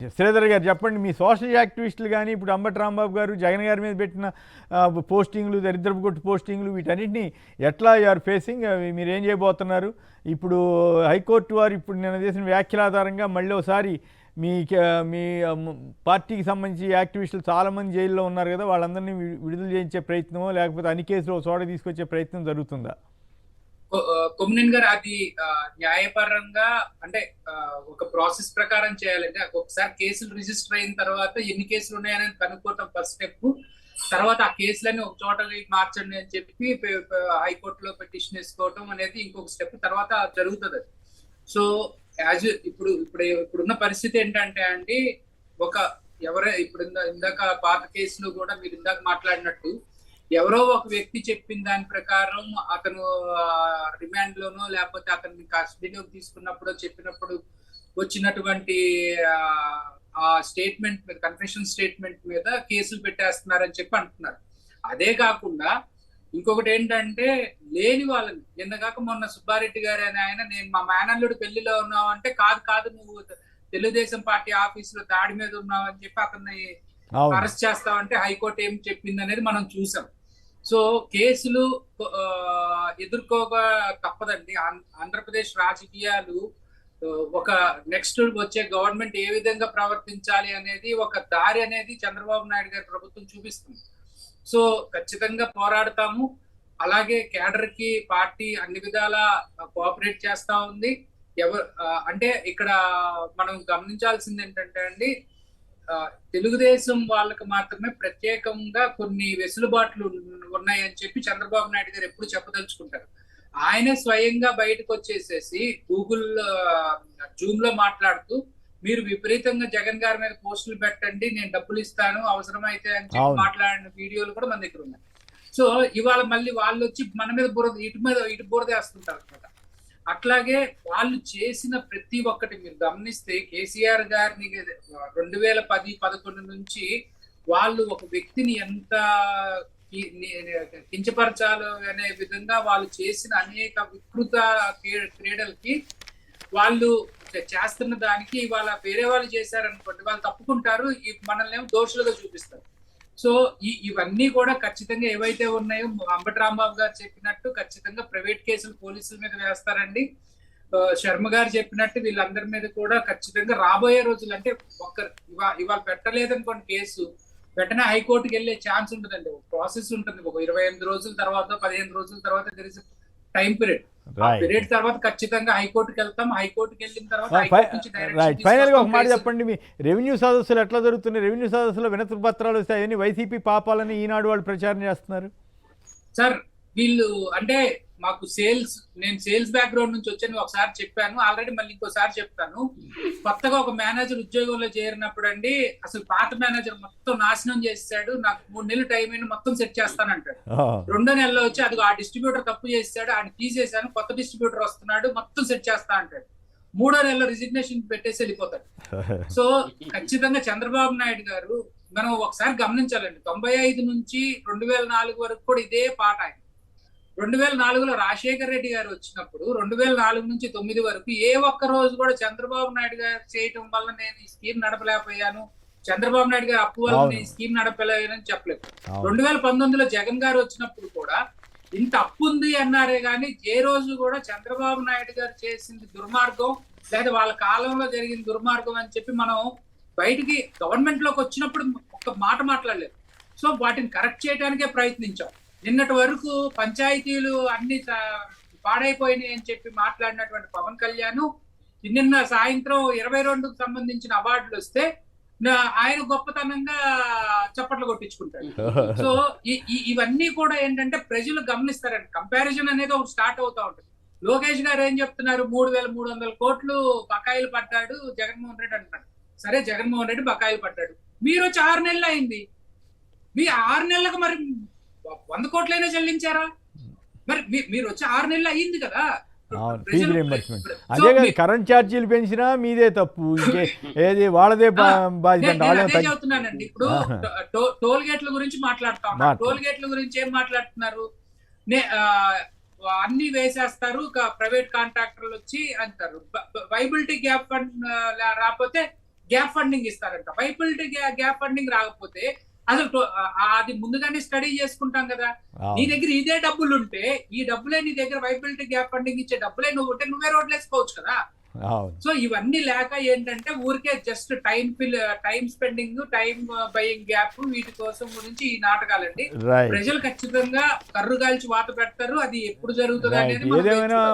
శ్రీధర్ గారు చెప్పండి, మీ సోషల్ యాక్టివిస్టులు కానీ ఇప్పుడు అంబటి రాంబాబు గారు జగన్ గారి మీద పెట్టిన పోస్టింగ్లు, దరిద్రపు కొట్టు పోస్టింగ్లు, వీటన్నిటిని ఎట్లా యూఆర్ ఫేసింగ్, మీరు ఏం చేయబోతున్నారు? ఇప్పుడు హైకోర్టు వారు ఇప్పుడు నేను చేసిన వ్యాఖ్యల ఆధారంగా మళ్ళీ ఒకసారి మీ మీ పార్టీకి సంబంధించి యాక్టివిస్టులు చాలామంది జైల్లో ఉన్నారు కదా, వాళ్ళందరినీ విడుదల చేయించే ప్రయత్నమో లేకపోతే అన్ని కేసులు చోట తీసుకొచ్చే ప్రయత్నం జరుగుతుందా? కొమ్మినేని గారు, అది న్యాయపరంగా అంటే ఒక ప్రాసెస్ ప్రకారం చేయాలంటే ఒకసారి కేసులు రిజిస్టర్ అయిన తర్వాత ఎన్ని కేసులు ఉన్నాయని కనుక్కోవటం ఫస్ట్ స్టెప్. తర్వాత ఆ కేసులన్నీ ఒక చోట మార్చండి అని చెప్పి హైకోర్టులో పిటిషన్ వేసుకోవటం అనేది ఇంకొక స్టెప్ తర్వాత జరుగుతుంది. సో ఇప్పుడున్న పరిస్థితి ఏంటంటే అండి, ఇప్పుడు ఇందాక పాత కేసులు కూడా మీరు ఇందాక మాట్లాడినట్టు ఎవరో ఒక వ్యక్తి చెప్పిన దాని ప్రకారం అతను రిమాండ్ లోనో లేకపోతే అతన్ని కస్టడీలోకి తీసుకున్నప్పుడు చెప్పినప్పుడు వచ్చినటువంటి ఆ స్టేట్మెంట్ మీద, కన్ఫెషన్ స్టేట్మెంట్ మీద కేసులు పెట్టేస్తున్నారని చెప్పి అంటున్నారు. అదే కాకుండా ఇంకొకటి ఏంటంటే, లేని వాళ్ళని నిన్నగాక మొన్న సుబ్బారెడ్డి గారు అని ఆయన, నేను మా మేనల్లుడు పెళ్లిలో ఉన్నావు అంటే, కాదు నువ్వు తెలుగుదేశం పార్టీ ఆఫీసులో దాడి మీద ఉన్నావు అని చెప్పి అతన్ని అరెస్ట్ చేస్తావంటే హైకోర్టు ఏం చెప్పింది అనేది మనం చూసాం. సో కేసులు ఎదుర్కోక తప్పదండి. ఆంధ్రప్రదేశ్ రాజకీయాలు ఒక నెక్స్ట్ వచ్చే గవర్నమెంట్ ఏ విధంగా ప్రవర్తించాలి అనేది ఒక దారి అనేది చంద్రబాబు నాయుడు గారి ప్రభుత్వం చూపిస్తుంది. సో ఖచ్చితంగా పోరాడతాము. అలాగే కేడర్ కి పార్టీ అన్ని విధాల కోఆపరేట్ చేస్తా ఉంది. అంటే ఇక్కడ మనం గమనించాల్సింది ఏంటంటే అండి, తెలుగుదేశం వాళ్ళకి మాత్రమే ప్రత్యేకంగా కొన్ని వెసులుబాట్లు ఉన్నాయని చెప్పి చంద్రబాబు నాయుడు గారు ఎప్పుడు చెప్పదలుచుకుంటారు. ఆయనే స్వయంగా బయటకు వచ్చేసేసి గూగుల్ జూమ్ లో మాట్లాడుతూ, మీరు విపరీతంగా జగన్ గారి మీద పోస్టులు పెట్టండి, నేను డబ్బులు ఇస్తాను అవసరమైతే అని చెప్పి మాట్లాడిన వీడియోలు కూడా మన దగ్గర ఉన్నాయి. సో ఇవాళ మళ్ళీ వాళ్ళు వచ్చి మన మీద ఇటు బురద వేస్తుంటారు అనమాట. అట్లాగే వాళ్ళు చేసిన ప్రతి ఒక్కటి మీరు గమనిస్తే, కేసీఆర్ గారిని 2010-11 నుంచి వాళ్ళు ఒక వ్యక్తిని ఎంత కించపరచాలో అనే విధంగా వాళ్ళు చేసిన అనేక వికృత క్రీడలకి వాళ్ళు చేస్తున్న దానికి ఇవాళ వేరే వాళ్ళు చేశారనుకోండి, వాళ్ళు తప్పుకుంటారు, మనల్ని ఏమో దోషులుగా చూపిస్తారు. సో ఇవన్నీ కూడా ఖచ్చితంగా ఏవైతే ఉన్నాయో అంబటి రాంబాబు గారు చెప్పినట్టు ఖచ్చితంగా ప్రైవేట్ కేసులు పోలీసుల మీద వేస్తారండి. శర్మ గారు చెప్పినట్టు వీళ్ళందరి మీద కూడా ఖచ్చితంగా రాబోయే రోజులు, అంటే ఇవాళ పెట్టలేదనుకోండి కేసు, వెంటనే హైకోర్టుకి వెళ్ళే ఛాన్స్ ఉంటుందండి. ప్రాసెస్ ఉంటుంది, ఒక 28 రోజుల తర్వాత 15 రోజుల తర్వాత తెలిసి టైం పీరియడ్. పీరియడ్ తర్వాత ఖచ్చితంగా హైకోర్టుకి వెళ్తాం. హైకోర్టుకి వెళ్ళిన తర్వాత ఫైనల్ గా ఒక మాట చెప్పండి, మీ రెవెన్యూ సదస్సులు ఎట్లా జరుగుతున్నాయి? రెవెన్యూ సదస్సులో వినతి పత్రాలు వస్తాయని వైసీపీ పాపాలని ఈనాడు వాళ్ళు ప్రచారం చేస్తున్నారు సార్. వీళ్ళు అంటే మాకు నేను సేల్స్ బ్యాక్గ్రౌండ్ నుంచి వచ్చాను, ఒకసారి చెప్పాను ఆల్రెడీ, మళ్ళీ ఇంకోసారి చెప్తాను. కొత్తగా ఒక మేనేజర్ ఉద్యోగంలో చేరినప్పుడు అండి, అసలు పాత మేనేజర్ మొత్తం నాశనం చేసాడు, నాకు 3 నెలలు టైం అయినా మొత్తం సెట్ చేస్తానంటాడు. 2వ నెలలో వచ్చి అది ఆ డిస్ట్రిబ్యూటర్ తప్పు చేశాడు, ఆయన తీసేశాను, కొత్త డిస్ట్రిబ్యూటర్ వస్తున్నాడు, మొత్తం సెట్ చేస్తా అంటాడు. 3వ నెలలో రిజిగ్నేషన్ పెట్టేసి వెళ్ళిపోతాడు. సో ఖచ్చితంగా చంద్రబాబు నాయుడు గారు, మనం ఒకసారి గమనించాలండి, 95 నుంచి 2004 వరకు కూడా ఇదే పాట. ఆయన 2004లో రాజశేఖర రెడ్డి గారు వచ్చినప్పుడు 2004 నుంచి 2009 వరకు ఏ ఒక్క రోజు కూడా చంద్రబాబు నాయుడు గారు చేయటం వల్ల నేను ఈ స్కీమ్ నడపలేకపోయాను, చంద్రబాబు నాయుడు గారు అప్పు వల్ల నేను ఈ స్కీమ్ నడపలేదని చెప్పలేదు. 2019లో జగన్ గారు వచ్చినప్పుడు కూడా ఇంత అప్పు ఉంది అన్నారే కానీ ఏ రోజు కూడా చంద్రబాబు నాయుడు గారు చేసింది దుర్మార్గం లేదా వాళ్ళ కాలంలో జరిగిన దుర్మార్గం అని చెప్పి మనం బయటికి గవర్నమెంట్ లోకి వచ్చినప్పుడు ఒక మాట మాట్లాడలేదు. సో వాటిని కరెక్ట్ చేయడానికే ప్రయత్నించాం. నిన్నటి వరకు పంచాయతీలు అన్ని పాడైపోయినాయి అని చెప్పి మాట్లాడినటువంటి పవన్ కళ్యాణ్ నిన్న సాయంత్రం 22కు సంబంధించిన అవార్డులు వస్తే ఆయన గొప్పతనంగా చప్పట్లు కొట్టించుకుంటాడు. సో ఇవన్నీ కూడా ఏంటంటే ప్రజలు గమనిస్తారండి. కంపారిజన్ అనేది ఒకటి స్టార్ట్ అవుతా ఉంటుంది. లోకేష్ గారు ఏం చెప్తున్నారు, 3,300 కోట్లు బకాయిలు పడ్డాడు జగన్మోహన్ రెడ్డి అంటున్నాడు. సరే, జగన్మోహన్ రెడ్డి బకాయిలు పడ్డాడు, మీరు వచ్చి 6 నెలలు అయింది, మీ 6 నెలలకు మరి 100 కోట్లైనా చెల్లించారా? మరి మీరు వచ్చి 6 నెలలు అయ్యింది కదా. అదే కదా, కరెంట్ ఛార్జీలు పెంచినా మీదే తప్పు, ఏది వాళ్ళదే బాధ్యత. చెప్తున్నానండి, ఇప్పుడు టోల్ గేట్ల గురించి మాట్లాడుతా ఉన్నారు. టోల్ గేట్ల గురించి ఏం మాట్లాడుతున్నారు, అన్ని వేసేస్తారు, ప్రైవేట్ కాంట్రాక్టర్లు వచ్చి అంటారు. వైబిలిటీ గ్యాప్ ఫండ్ రాకపోతే గ్యాప్ ఫండింగ్ ఇస్తారంట. వైబిలిటీ గ్యాప్ ఫండింగ్ రాకపోతే అసలు అది ముందుగానే స్టడీ చేసుకుంటాం కదా. నీ దగ్గర ఇదే డబ్బులు ఉంటే, ఈ డబ్బులే నీ దగ్గర వైబిలిటీ గ్యాప్ ఫండింగ్ ఇచ్చే డబ్బులే నువ్వు ఉంటే నువ్వే రోడ్లు వేసుకోవచ్చు కదా. సో ఇవన్నీ లేక ఏంటంటే ఊరికే just time spending, time buying gap, వీటి కోసం గురించి ఈ నాటకాలండి. ప్రజలు ఖచ్చితంగా కర్రు కాల్చి వాత పెడతారు. అది ఎప్పుడు జరుగుతుంది అనేది ఏదేమైనా